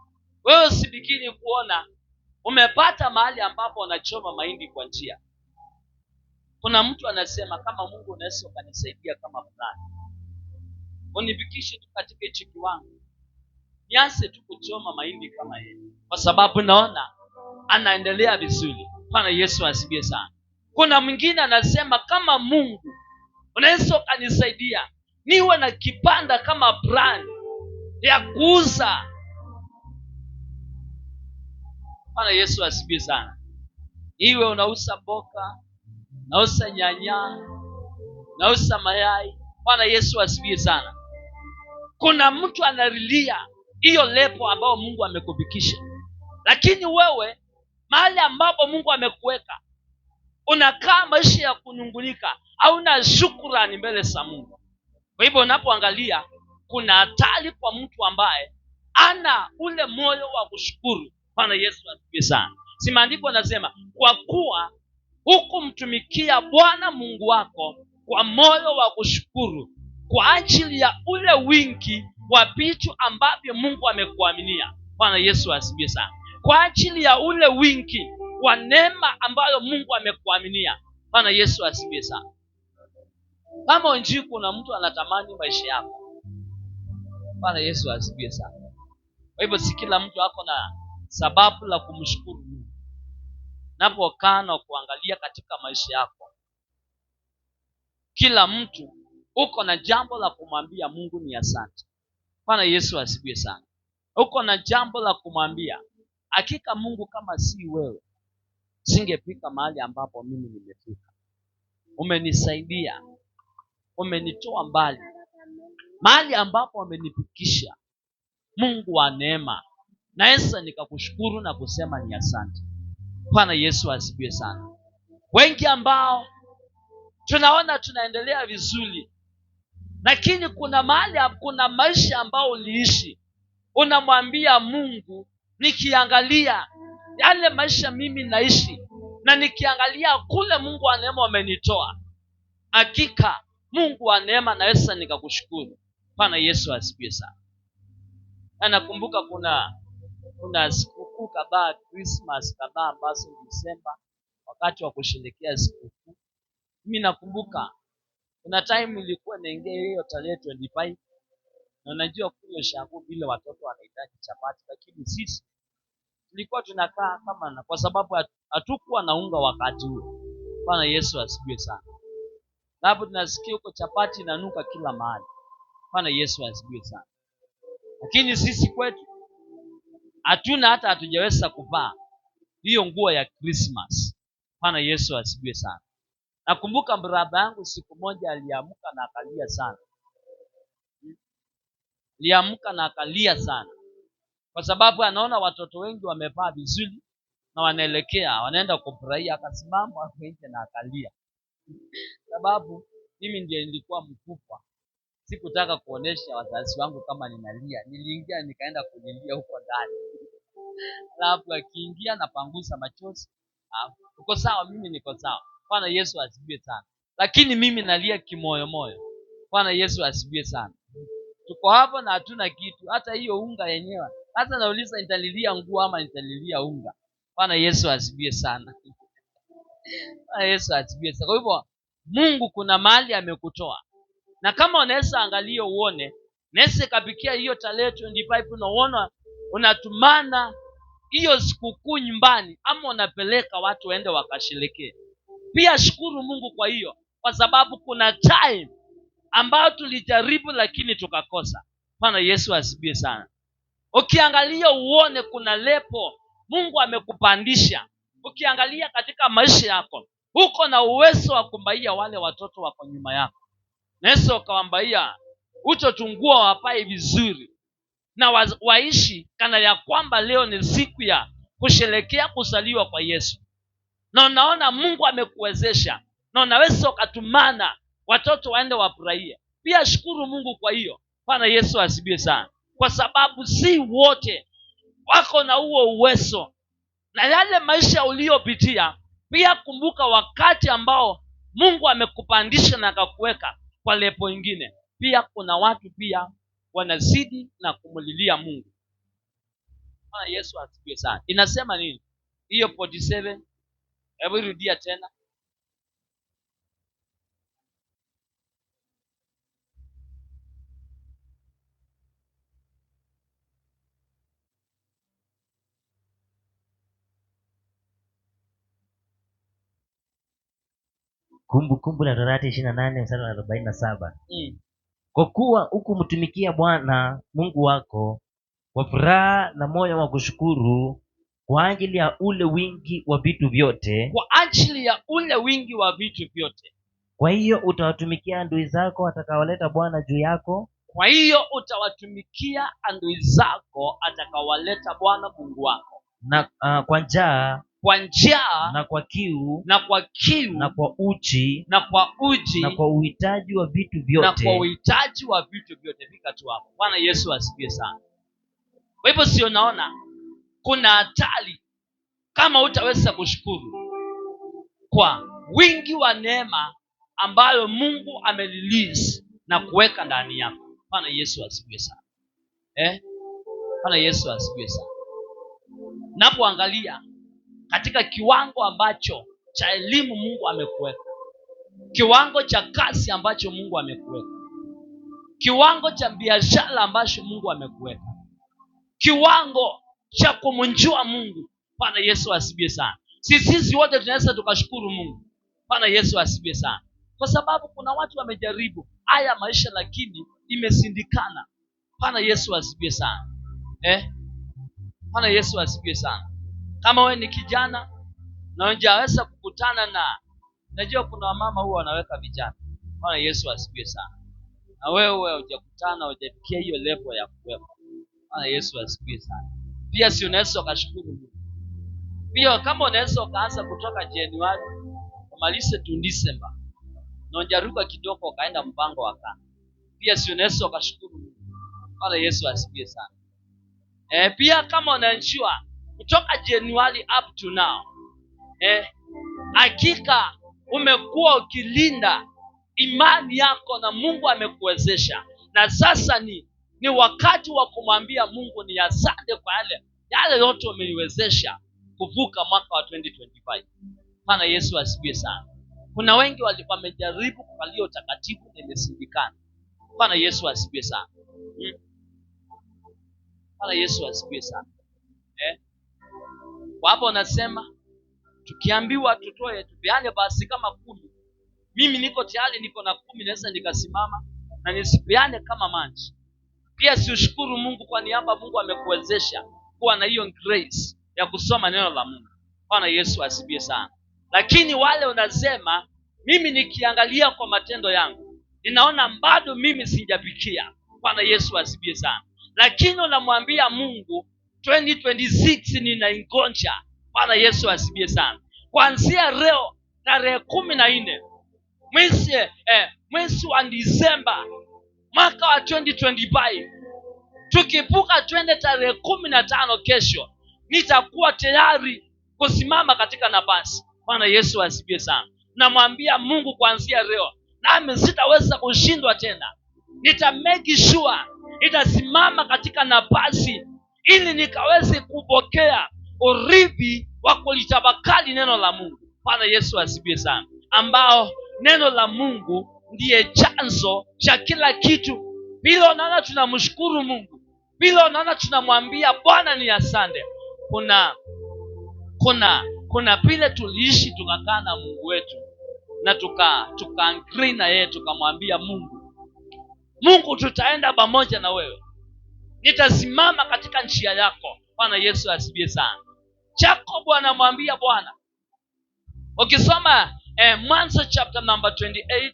Wewe usifikiri kuona umepata mahali ambapo wanachoma mahindi kwa njia. Kuna mtu anasema kama Mungu unaweza ukanisaidia kama fulani, unifikishe tu katika hicho kiwango, nianze tu kuchoma mahindi kama yeye, kwa sababu naona anaendelea vizuri. Bwana Yesu asifiwe sana. Kuna mwingine anasema kama Mungu unaweza ukanisaidia niwe na kibanda kama brand ya kuuza. Bwana Yesu asifiwe sana. Iwe unauza mboga, unauza nyanya, unauza mayai. Bwana Yesu asifiwe sana. Kuna mtu analilia hiyo lepo ambao Mungu amekufikisha, lakini wewe mahali ambapo Mungu amekuweka unakaa maisha ya kunungunika, hauna shukrani mbele za Mungu. Kwa hivyo unapoangalia kuna hatari kwa mtu ambaye ana ule moyo wa kushukuru. Bwana Yesu asifiwe sana. Si maandiko yanasema kwa kuwa hukumtumikia Bwana Mungu wako kwa moyo wa kushukuru kwa ajili ya ule wingi wa vitu ambavyo Mungu amekuaminia. Bwana Yesu asifiwe sana. Kwa ajili ya ule wingi wa neema ambayo Mungu amekuaminia. Bwana Yesu asifiwe sana. Kama unjui kuna mtu anatamani maisha yako. Bwana Yesu asifiwe sana. Kwa hivyo si kila mtu ako na sababu la kumshukuru Mungu. Napokaa na kuangalia katika maisha yako, kila mtu uko na jambo la kumwambia Mungu ni asante. Bwana Yesu asifiwe sana. Uko na jambo la kumwambia, hakika Mungu, kama si wewe singefika mahali ambapo mimi nimefika. Umenisaidia, umenitoa mbali, mahali ambapo umenifikisha. Mungu wa neema, naweza nikakushukuru na kusema ni asante. Bwana Yesu asifiwe sana. Wengi ambao tunaona tunaendelea vizuri, lakini kuna mahali, kuna maisha ambao uliishi, unamwambia Mungu, nikiangalia yale maisha mimi naishi na nikiangalia kule Mungu wa neema amenitoa, hakika Mungu wa neema naweza nikakushukuru. Bwana Yesu asifiwe sana. Na nakumbuka kuna sikukuu kadhaa, Christmas kadhaa ambazo Desemba, wakati wa kusherehekea sikukuu, mimi nakumbuka kuna time ilikuwa naingia hiyo tarehe 25, na unajua kule shangu vile watoto wanahitaji chapati, lakini sisi tulikuwa tunakaa kama, kwa sababu hatukuwa na unga wakati huo. Bwana Yesu asifiwe sana. Na hapo tunasikia huko chapati inanuka kila mahali. Bwana Yesu asifiwe sana. Lakini sisi kwetu hatuna, hata hatujaweza kuvaa hiyo nguo ya Christmas. Bwana Yesu asifiwe sana. Nakumbuka brada yangu siku moja aliamka na akalia sana. Aliamka na akalia sana, kwa sababu anaona watoto wengi wamevaa vizuri na wanaenda kufurahia. Akasimama hapo nje na akalia, sababu mimi ndiye nilikuwa mkubwa. Sikutaka kuonesha wazazi wangu kama ninalia. Niliingia nikaenda kulilia huko ndani. Alafu akiingia na pangusa machozi. Uko sawa? Mimi niko sawa. Bwana Yesu asifiwe sana. Lakini mimi nalia kimoyo moyo. Bwana Yesu asifiwe sana. Tuko hapo na hatuna kitu, hata hiyo unga yenyewe. Hata nauliza nitalilia nguo ama nitalilia unga. Bwana Yesu asifiwe sana. Bwana Yesu asifiwe sana. Kwa hivyo Mungu kuna mahali amekutoa. Na kama unaweza angalia uone, naweza kapikia hiyo tarehe 25 unaona unatumana hiyo sikukuu nyumbani, ama unapeleka watu waende wakasherehekee. Pia shukuru Mungu kwa hiyo, kwa sababu kuna time ambayo tulijaribu lakini tukakosa. Bwana Yesu asifiwe sana. Ukiangalia uone kuna lepo Mungu amekupandisha. Ukiangalia katika maisha yako, uko na uwezo wa kumbaia wale watoto wako nyuma yako. Naweza ukawambaia utotungua wapae vizuri na waishi kana ya kwamba leo ni siku ya kusherehekea kuzaliwa kwa Yesu. Na unaona Mungu amekuwezesha, na unaweza ukatumana watoto waende wafurahie. Pia shukuru Mungu kwa hiyo. Bwana Yesu asifiwe sana. Kwa sababu si wote wako na huo uwezo. Na yale maisha uliyopitia, pia kumbuka wakati ambao Mungu amekupandisha na akakuweka kwa lepo ingine. Pia kuna watu pia wanazidi na kumulilia Mungu. Bwana Yesu asifiwe sana. Inasema nini hiyo 47? Hebu rudia tena. Kumbukumbu la Torati 28 mstari wa 47. Kwa kuwa hukumtumikia Bwana Mungu wako kwa furaha na moyo wa kushukuru kwa ajili ya ule wingi wa vitu vyote. Kwa ajili ya ule wingi wa vitu vyote. Kwa hiyo utawatumikia adui zako watakaoleta Bwana juu yako. Kwa hiyo utawatumikia adui zako atakawaleta Bwana Mungu wako. Na kwa njaa na kwa kiu na kwa uchi na kwa uhitaji wa vitu vyote. Fika tu hapo. Bwana Yesu asifiwe sana. Kwa hivyo sio, naona kuna hatari kama utaweza kushukuru kwa wingi wa neema ambayo Mungu amerelease na kuweka ndani yako. Bwana Yesu asifiwe sana. Bwana Yesu asifiwe sana. Napoangalia katika kiwango ambacho cha elimu Mungu amekuweka, kiwango cha kazi ambacho Mungu amekuweka, kiwango cha biashara ambacho Mungu amekuweka, kiwango cha kumjua Mungu. Bwana Yesu asifiwe sana. Sisi wote tunaweza tukashukuru Mungu. Bwana Yesu asifiwe sana. Kwa sababu kuna watu wamejaribu haya maisha lakini imesindikana. Bwana Yesu asifiwe sana. Bwana Yesu asifiwe sana. Kama wewe ni kijana na hujaweza kukutana najua kuna wamama huwa wanaweka vijana. Bwana Yesu asifiwe sana. Na wewe hujakutana, hujafikia hiyo level ya kuwepo. Bwana Yesu asifiwe sana. Pia si unaweza ukashukuru Mungu. Pia kama unaweza ukaanza kutoka Januari umalize tu December na unjaruka kidogo ukaenda mpango wa kana, pia si unaweza ukashukuru Mungu. Bwana Yesu asifiwe sana. Pia kama unajua kutoka Januari up to now, hakika umekuwa ukilinda imani yako na Mungu amekuwezesha, na sasa ni wakati wa kumwambia Mungu ni asante kwa yale yote umeniwezesha kuvuka mwaka wa 2025. Bwana Yesu asifiwe sana. Kuna wengi walikuwa wamejaribu kukalia utakatifu na imeshindikana. Bwana Yesu asifiwe sana. Bwana Yesu asifiwe sana. Kwa hapo nasema tukiambiwa tutoe tupeane basi kama 10. Mimi niko tayari, niko na 10 naweza nikasimama na nisipeane kama maji. Pia siushukuru Mungu kwa niaba Mungu amekuwezesha kuwa na hiyo grace ya kusoma neno la Mungu. Bwana Yesu asifiwe sana. Lakini wale unasema mimi nikiangalia kwa matendo yangu ninaona bado mimi sijafikia. Bwana Yesu asifiwe sana. Lakini unamwambia Mungu 2026 ninaingonja. Bwana Yesu asifiwe sana. Kuanzia leo tarehe 14 mwezi wa Disemba mwaka wa 2025, tukipuka twende tarehe 15 kesho, nitakuwa tayari kusimama katika nafasi. Bwana Yesu asifiwe sana. Namwambia Mungu kuanzia leo nami sitaweza kushindwa tena. Make sure nitasimama katika nafasi ili nikaweze kupokea urithi wa kulitafakari neno la Mungu. Bwana Yesu asifiwe sana. Ambao neno la Mungu ndiye chanzo cha kila kitu. Bila unaona tunamshukuru Mungu, bila unaona tunamwambia Bwana ni asante. Kuna vile tuliishi tukakaa na Mungu wetu na tukaangri na yeye, tukamwambia Mungu tutaenda pamoja na wewe, nitasimama katika njia yako. Bwana Yesu asifiwe sana. Jacob anamwambia Bwana, ukisoma Mwanzo chapter number 28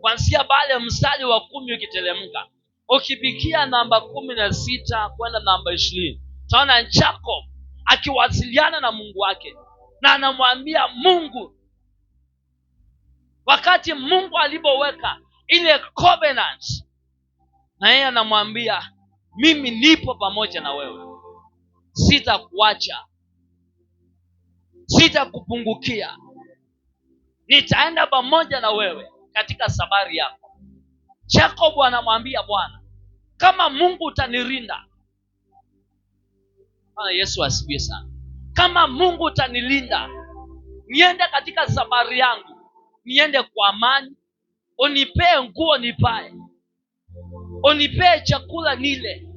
kuanzia pale mstari wa 10 ukiteremka ukibikia namba 16 kwenda namba 20, taona Jacob akiwasiliana na Mungu wake na anamwambia Mungu, wakati Mungu alipoweka ile covenant na yeye anamwambia mimi nipo pamoja na wewe, sitakuacha, sitakupungukia, nitaenda pamoja na wewe katika safari yako. Jacob anamwambia Bwana, kama Mungu utanilinda. Bwana Yesu asifiwe sana. Kama Mungu utanilinda niende katika safari yangu, niende kwa amani, unipee nguo nipae, unipee chakula nile.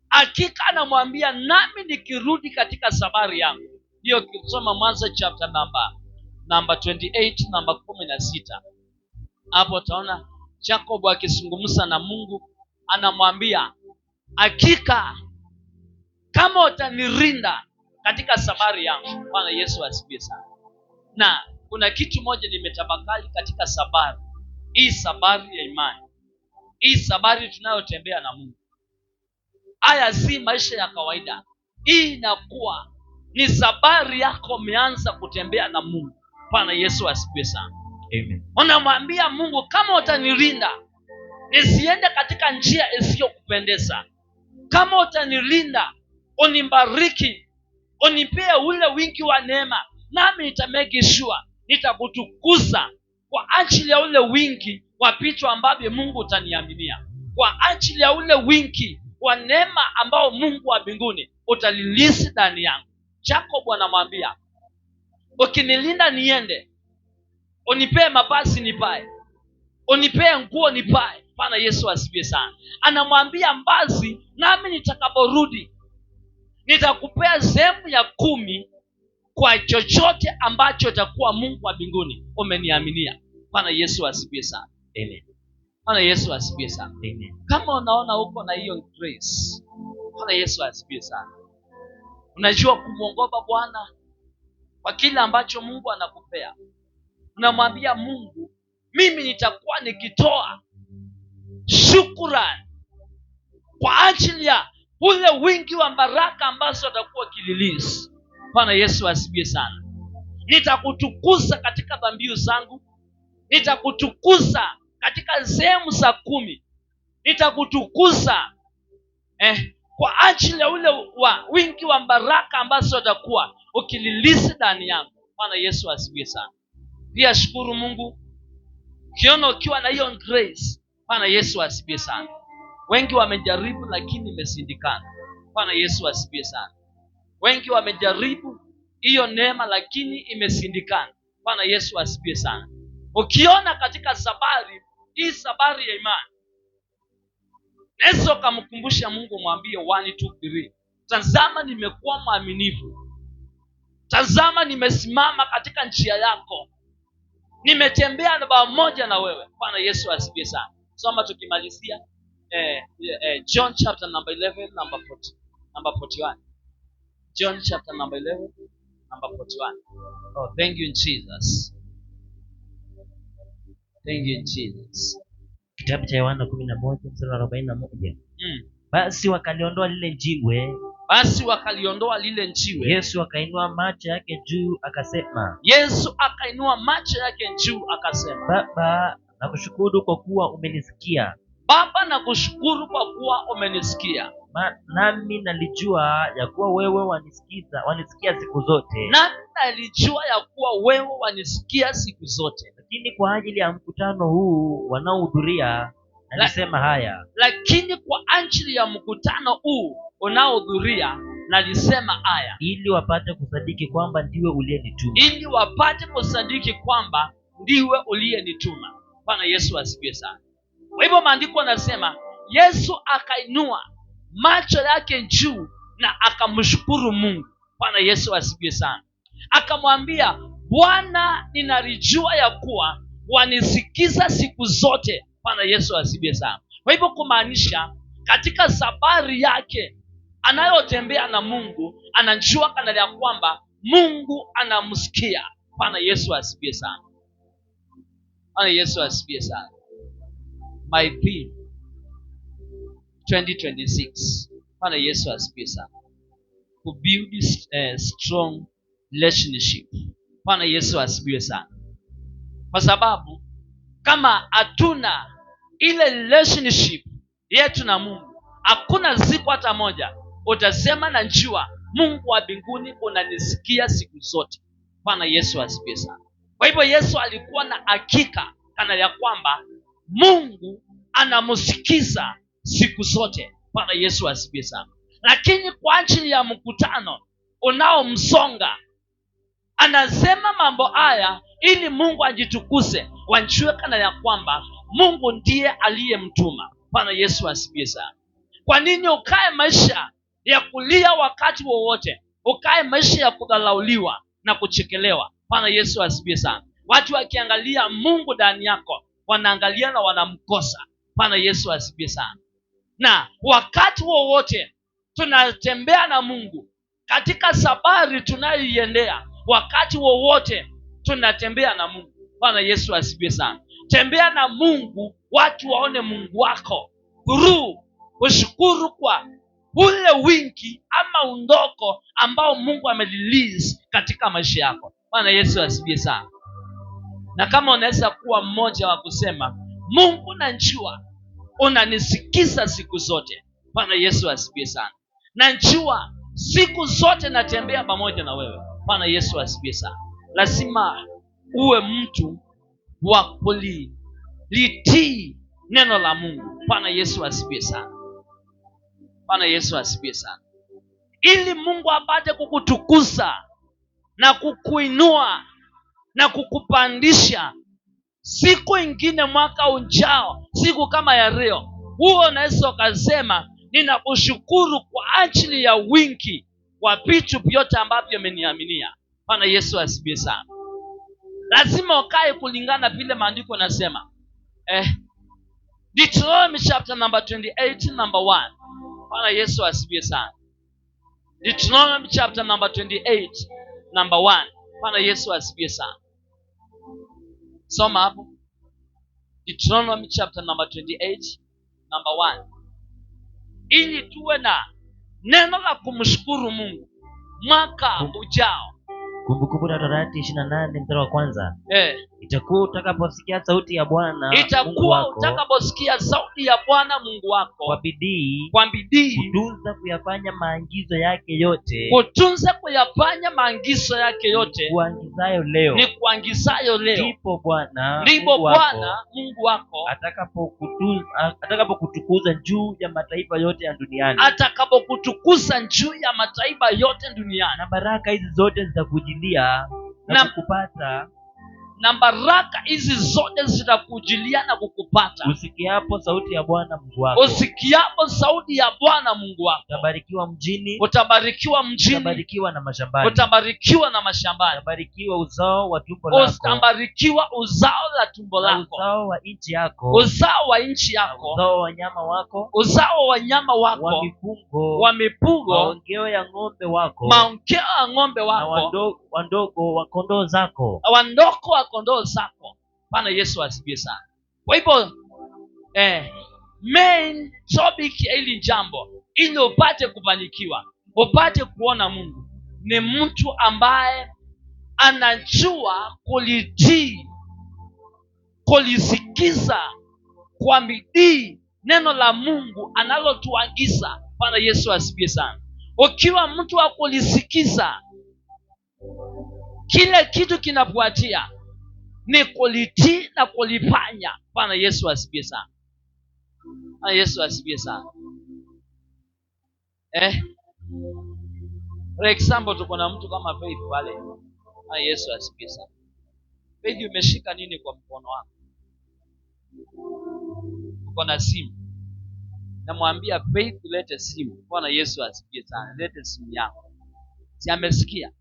Hakika anamwambia nami nikirudi katika safari yangu. Ndio kusoma Mwanzo chapter number 28 namba 16. Hapo utaona Jacob akizungumza na Mungu, anamwambia hakika kama utanilinda katika safari yangu. Bwana Yesu asifiwe sana. Na kuna kitu moja nimetafakari katika safari hii, safari ya imani hii, safari tunayotembea na Mungu. Haya si maisha ya kawaida. Hii inakuwa ni safari yako umeanza kutembea na Mungu. Bwana Yesu asifiwe sana. Amen. Unamwambia Mungu, kama utanilinda nisiende katika njia isiyokupendeza, kama utanilinda unibariki, unipee ule wingi wa neema, nami nitamake sure nitakutukuza kwa ajili ya ule wingi wa vitu ambavyo Mungu utaniaminia, kwa ajili ya ule wingi wa neema ambao Mungu wa mbinguni utalilisi ndani yangu. Jacob anamwambia ukinilinda niende, unipee mavazi nipae, unipee nguo nipae. Bwana Yesu asifiwe sana. Anamwambia basi nami nitakaporudi nitakupea sehemu ya 10 kwa chochote ambacho itakuwa Mungu wa mbinguni umeniaminia. Bwana Yesu asifiwe sana. Amen. Bwana Yesu asifiwe sana. Amen. Kama unaona uko na hiyo grace, Bwana Yesu asifiwe sana. Unajua kumwongopa Bwana kwa kile ambacho Mungu anakupea. Unamwambia Mungu, mimi nitakuwa nikitoa shukrani kwa ajili ya ule wingi wa baraka ambazo atakuwa kililisi. Bwana Yesu asifiwe sana. Nitakutukuza katika dhabihu zangu, nitakutukuza katika sehemu za 10, nitakutukuza kwa ajili ya ule wingi wa baraka ambazo atakuwa ukililisi ndani yangu. Bwana Yesu asifiwe sana. Pia shukuru Mungu kiona ukiwa na hiyo grace. Bwana Yesu asifiwe sana. Wengi wamejaribu lakini imeshindikana. Bwana Yesu asifiwe sana. Wengi wamejaribu hiyo neema lakini imeshindikana. Bwana Yesu asifiwe sana. Ukiona katika safari hii, safari ya imani, Yesu akamkumbusha Mungu, mwambie 1 2 3, tazama nimekuwa mwaminifu, tazama nimesimama katika njia yako, nimetembea pamoja na wewe. Bwana Yesu asifiwe sana. Soma tukimalizia John chapter number 11 number 41. John chapter number 11 number 41. Oh, thank you Jesus. Thank you Jesus. Kitabu cha Yohana 11:41. Basi wakaliondoa lile jiwe. Yesu akainua macho yake juu akasema. Baba, nakushukuru kwa kuwa umenisikia. Nami nalijua ya kuwa wewe wanisikia siku zote. Lakini kwa ajili ya mkutano huu wanaohudhuria nalisema haya. Ili wapate kusadiki kwamba ndiwe uliyenituma. Bwana Yesu asifiwe sana. Kwa hivyo maandiko yanasema Yesu akainua macho yake juu na akamshukuru Mungu. Bwana Yesu asifiwe sana. Akamwambia, Bwana, ninalijua ya kuwa wanisikiza siku zote. Bwana Yesu asifiwe sana. Kwa hivyo kumaanisha katika safari yake anayotembea na Mungu, anajua kana ya kwamba Mungu anamsikia. Bwana Yesu asifiwe sana. Bwana Yesu asifiwe sana. My theme 2026. Bwana Yesu asifiwe sana. To build strong relationship. Bwana Yesu asifiwe sana. Kwa sababu kama hatuna ile relationship yetu na Mungu, hakuna siku hata moja utasema na njua Mungu wa mbinguni unanisikia siku zote. Bwana Yesu asifiwe sana. Kwa hivyo Yesu alikuwa na hakika kana ya kwamba Mungu anamsikiza siku zote. Bwana Yesu asifiwe sana. Lakini kwa ajili ya mkutano unaomsonga, anasema mambo haya ili Mungu ajitukuse, wajue kana ya kwamba Mungu ndiye aliyemtuma. Bwana Yesu asifiwe sana. Kwa nini ukae maisha ya kulia wakati wowote? Ukae maisha ya kudhalauliwa na kuchekelewa? Bwana Yesu asifiwe sana. Watu wakiangalia Mungu ndani yako, wanaangalia na wanamkosa. Bwana Yesu asifiwe sana. Na wakati wowote tunatembea na Mungu katika safari tunayoiendea, wakati wowote tunatembea na Mungu. Bwana Yesu asifiwe sana. Tembea na Mungu, watu waone Mungu wako through kushukuru kwa ule wingi ama undoko ambao Mungu amerelease katika maisha yako. Bwana Yesu asifiwe sana. Na kama unaweza kuwa mmoja wa kusema, Mungu najua unanisikiza siku zote. Bwana Yesu asifiwe sana. Najua siku zote natembea pamoja na wewe. Bwana Yesu asifiwe sana. Lazima uwe mtu wa kulitii neno la Mungu. Bwana Yesu asifiwe sana. Bwana Yesu asifiwe sana. Ili Mungu apate kukutukuza na kukuinua na kukupandisha siku ingine mwaka ujao, siku kama ya leo. Huo unaweza ukasema ninakushukuru kwa ajili ya wingi wa vitu vyote ambavyo ameniaminia. Bwana Yesu asifiwe sana. Lazima ukae kulingana vile maandiko nasema. Deuteronomy chapter number 28 number 1. Bwana Yesu asifiwe sana. Deuteronomy chapter number 28 number 1. Bwana Yesu asifiwe sana. Soma hapo. Deuteronomy chapter number 28 number 1. Ili tuwe na neno la kumshukuru Mungu mwaka ujao. Kumbukumbu la Torati 28 mstari wa kwanza. Itakuwa utakaposikia sauti ya Bwana Mungu wako, utakaposikia sauti ya Bwana Mungu wako kwa bidii kutunza kuyafanya maagizo yake yote, kuangizayo leo, ndipo Bwana Mungu wako atakapokutukuza juu ya mataifa yote ya duniani, na baraka hizi zote zitakujilia na kukupata, na baraka hizi zote zitakujilia na kukupata usikiapo sauti ya Bwana Mungu wako. Utabarikiwa mjini, utabarikiwa na mashambani, utabarikiwa uzao wa tumbo lako, utabarikiwa uzao la tumbo lako, uzao wa nchi yako, uzao wa nchi yako, uzao wa wanyama wako, wa mifugo, maongeo ya ng'ombe wako, na wandogo wa kondoo zako, Bwana Yesu asifiwe sana. Kwa hivyo main topic ya hili jambo, ili upate kufanikiwa, upate kuona Mungu, ni mtu ambaye anajua kulitii, kulisikiza kwa bidii neno la Mungu analotuagiza. Bwana Yesu asifiwe sana. Ukiwa mtu wa kulisikiza, kile kitu kinafuatia ni kulitii na kulifanya. Bwana Yesu asifiwe sana. Bwana Yesu asifiwe sana. For example, tuko na mtu kama Faith pale. Bwana Yesu asifiwe sana. Faith, umeshika nini kwa mkono wako? Uko na simu. Namwambia Faith, lete simu. Bwana Yesu asifiwe sana. Lete simu yako. Si amesikia?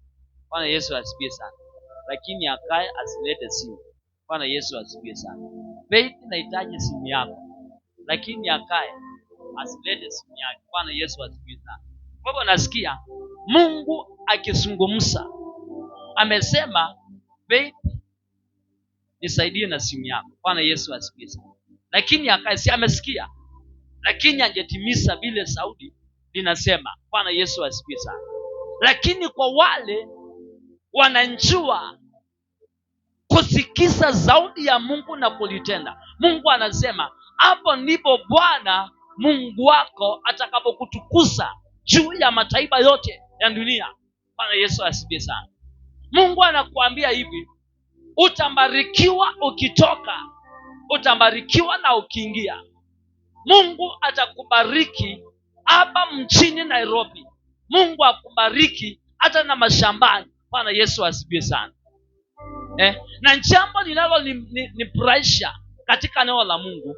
Bwana Yesu asifiwe sana. Lakini akae asilete simu. Bwana Yesu asifiwe sana. Faith, nahitaji simu yako. Lakini akae asilete simu yake. Bwana Yesu asifiwe sana. Kwa hivyo nasikia Mungu akizungumza, amesema Faith, nisaidie na simu yako. Bwana Yesu asifiwe sana. Lakini akae, si amesikia, lakini angetimiza vile sauti linasema. Bwana Yesu asifiwe sana. Lakini kwa wale wananjua kusikiza sauti ya Mungu na kulitenda, Mungu anasema hapo ndipo Bwana Mungu wako atakapokutukuza juu ya mataifa yote ya dunia. Bwana Yesu asifiwe sana. Mungu anakuambia hivi, utabarikiwa ukitoka, utabarikiwa na ukiingia. Mungu atakubariki hapa mjini Nairobi. Mungu akubariki hata na mashambani. Bwana Yesu asifiwe sana. Na jambo linalo ni pressure katika neno la Mungu,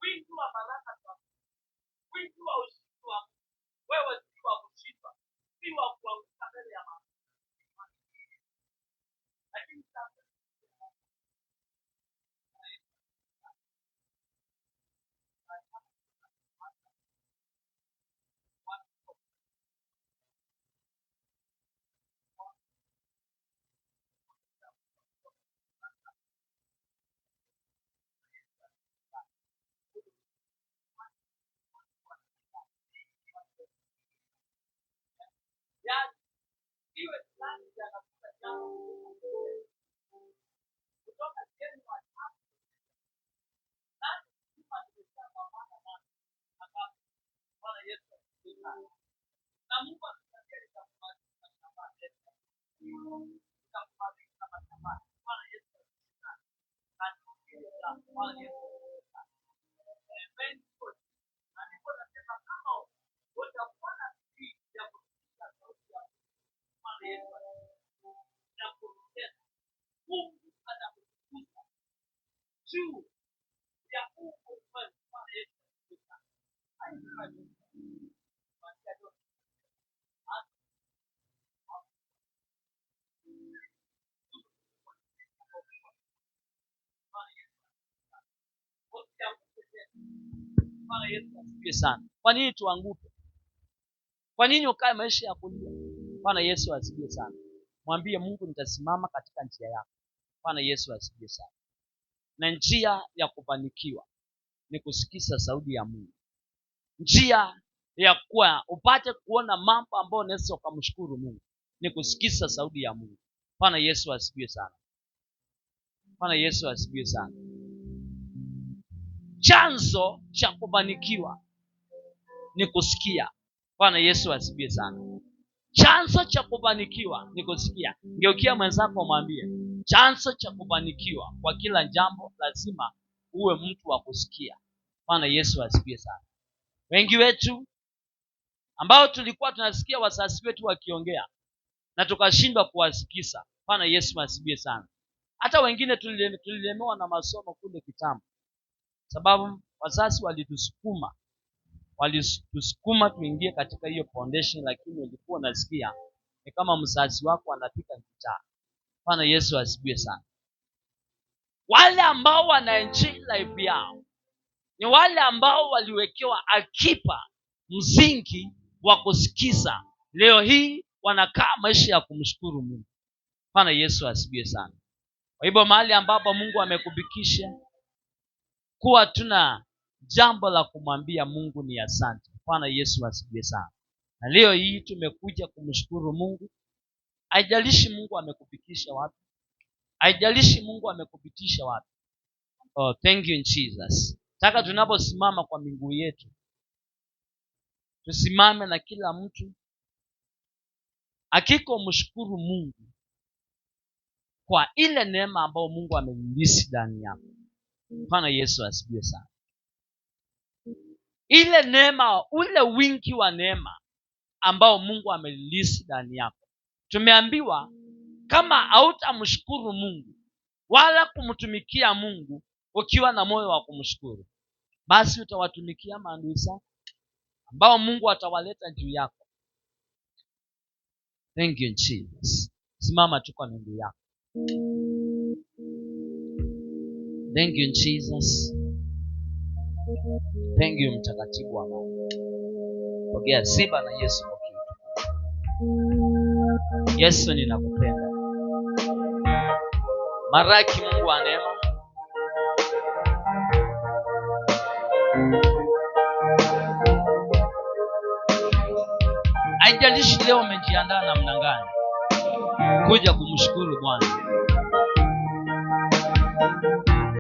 wingi wa baraka, wingi wa ushindi wa wewe, si wa kushindwa, si wa kuanguka mbele ya Mungu. Lakini sasa yaani iwe fulani anakuta jambo kutoka sehemu ya tatu Bwana Yesu asifiwe. Na Mungu anataka Bwana Yesu asifiwe sana. Kwa nini tuanguke? Kwa nini ukae maisha ya kulia? Bwana Yesu asifiwe sana. Mwambie Mungu, nitasimama katika njia yako. Bwana Yesu asifiwe sana. Na njia ya kufanikiwa ni kusikiza sauti ya Mungu. Njia ya kuwa upate kuona mambo ambayo unaweza kumshukuru Mungu ni kusikiza sauti ya Mungu. Bwana Yesu asifiwe sana. Bwana Yesu asifiwe sana. Chanzo cha kufanikiwa ni kusikia. Bwana Yesu asifiwe sana. Chanzo cha kufanikiwa ni kusikia. Ngeukia mwenzako mwambie, chanzo cha kufanikiwa kwa kila jambo lazima uwe mtu wa kusikia. Bwana Yesu asifiwe sana. Wengi wetu ambao tulikuwa tunasikia wazazi wetu wakiongea na tukashindwa kuwasikiza. Bwana Yesu asifiwe sana. Hata wengine tulilemewa na masomo kule kitambo, sababu wazazi walitusukuma tuingie katika hiyo foundation, lakini ulikuwa unasikia ni kama mzazi wako anapika gitaa. Bwana Yesu asifiwe sana. Wale ambao wanaenjoy life yao ni wale ambao waliwekewa akiba msingi wa kusikiza. Leo hii wanakaa maisha ya kumshukuru Mungu. Bwana Yesu asifiwe sana. Kwa hivyo mahali ambapo Mungu amekubikisha, kuwa tuna jambo la kumwambia Mungu ni asante. Bwana Yesu asifiwe sana. Na leo hii tumekuja kumshukuru Mungu. Haijalishi Mungu amekufikisha wapi, haijalishi Mungu amekupitisha wapi. Oh, thank you Jesus. Taka tunaposimama kwa miguu yetu, tusimame na kila mtu hakika mshukuru Mungu kwa ile neema ambayo Mungu amelilisi ndani yako. Bwana Yesu asifiwe sana. Ile neema, ule wingi wa neema ambao Mungu amelilisi ndani yako. Tumeambiwa kama hautamshukuru Mungu wala kumtumikia Mungu ukiwa na moyo wa kumshukuru, basi utawatumikia maadui zako ambao Mungu atawaleta juu yako. Thank you Jesus. Simama tu kwa miguu yako. Thank you Jesus. Thank you mtakatifu wa Mungu. Pokea sifa na Yesu mkitu. Yesu ninakupenda. Maraki Mungu wa neema. Haijalishi leo umejiandaa namna gani kuja kumshukuru Bwana.